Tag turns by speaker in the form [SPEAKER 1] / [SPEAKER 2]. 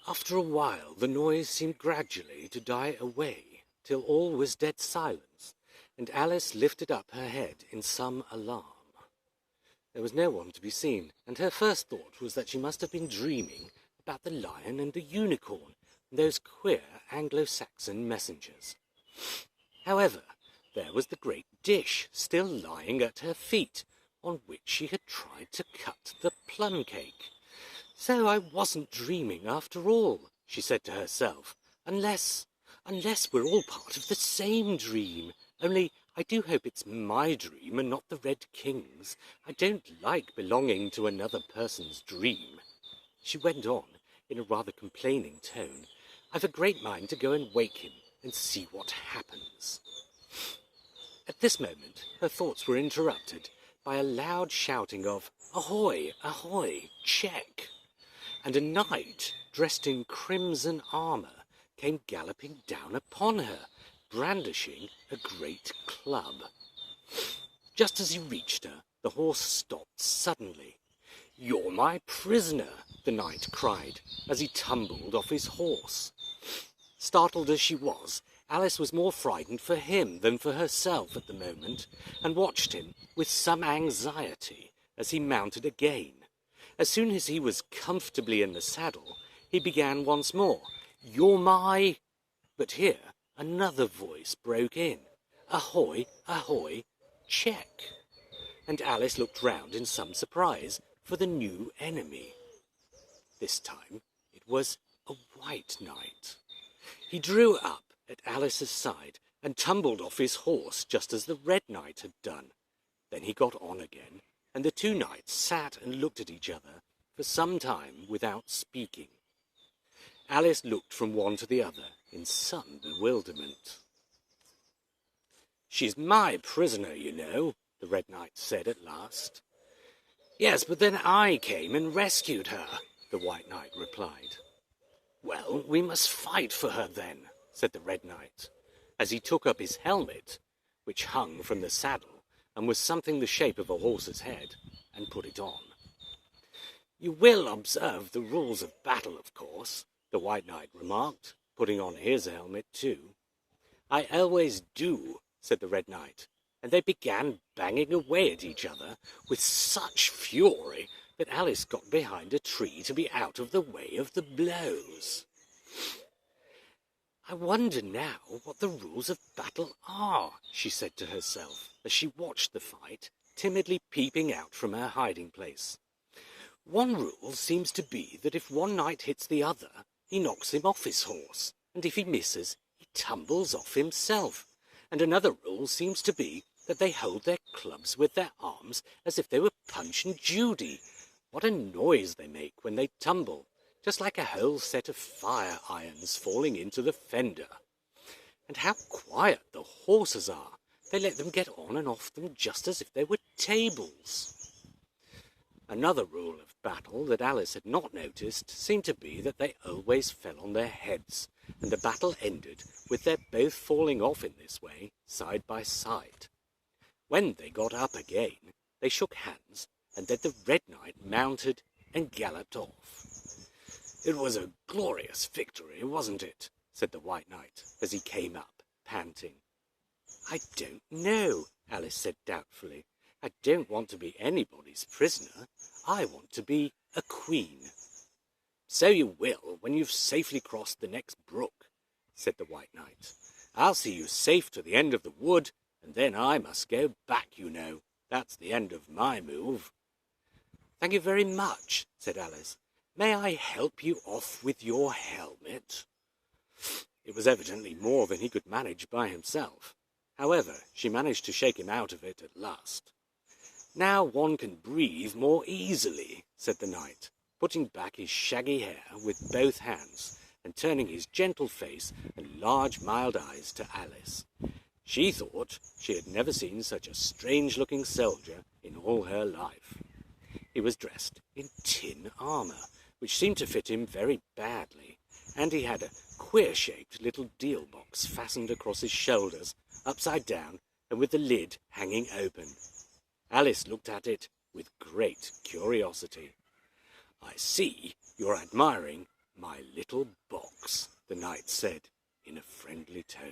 [SPEAKER 1] After a while the noise seemed gradually to die away, till all was dead silence, and Alice lifted up her head in some alarm. There was no one to be seen, and her first thought was that she must have been dreaming about the lion and the unicorn and those queer Anglo-Saxon messengers. However, there was the great dish still lying at her feet, on which she had tried to cut the plum cake. So I wasn't dreaming after all, she said to herself, unless we're all part of the same dream. Only I do hope it's my dream and not the Red King's. I don't like belonging to another person's dream. She went on, in a rather complaining tone, I've a great mind to go and wake him and see what happens. At this moment her thoughts were interrupted by a loud shouting of, Ahoy, ahoy, check! And a knight, dressed in crimson armour, came galloping down upon her, brandishing a great club. Just as he reached her, the horse stopped suddenly. You're my prisoner, the knight cried, as he tumbled off his horse. Startled as she was, Alice was more frightened for him than for herself at the moment, and watched him with some anxiety as he mounted again. As soon as he was comfortably in the saddle, he began once more, You're my... But here another voice broke in, Ahoy, ahoy, check! And Alice looked round in some surprise for the new enemy. This time it was a white knight. He drew up at Alice's side and tumbled off his horse just as the red knight had done. Then he got on again, and the two knights sat and looked at each other for some time without speaking. Alice looked from one to the other in some bewilderment. She's my prisoner, you know, the red knight said at last. Yes, but then I came and rescued her, the white knight replied. Well, we must fight for her then, said the red knight, as he took up his helmet, which hung from the saddle and was something the shape of a horse's head, and put it on. You will observe the rules of battle, of course, the white knight remarked, putting on his helmet too. I always do, said the red knight, and they began banging away at each other with such fury that Alice got behind a tree to be out of the way of the blows. I wonder now what the rules of battle are, she said to herself, as she watched the fight, timidly peeping out from her hiding place. One rule seems to be that if one knight hits the other, he knocks him off his horse, and if he misses, he tumbles off himself. And another rule seems to be that they hold their clubs with their arms as if they were Punch and Judy. What a noise they make when they tumble, just like a whole set of fire irons falling into the fender. And how quiet the horses are. They let them get on and off them just as if they were tables. Another rule of battle that Alice had not noticed seemed to be that they always fell on their heads, and the battle ended with their both falling off in this way, side by side. When they got up again, they shook hands, and then the red knight mounted and galloped off. It was a glorious victory, wasn't it? Said the white knight, as he came up, panting. I don't know, Alice said doubtfully. I don't want to be anybody's prisoner. I want to be a queen. So you will when you've safely crossed the next brook, said the white knight. I'll see you safe to the end of the wood, and then I must go back, you know. That's the end of my move. Thank you very much, said Alice. May I help you off with your helmet? It was evidently more than he could manage by himself. However, she managed to shake him out of it at last. Now one can breathe more easily, said the knight, putting back his shaggy hair with both hands and turning his gentle face and large mild eyes to Alice. She thought she had never seen such a strange-looking soldier in all her life. He was dressed in tin armour, which seemed to fit him very badly, and he had a queer-shaped little deal box fastened across his shoulders, upside down, and with the lid hanging open. Alice looked at it with great curiosity. I see you're admiring My little box, the knight said in a friendly tone.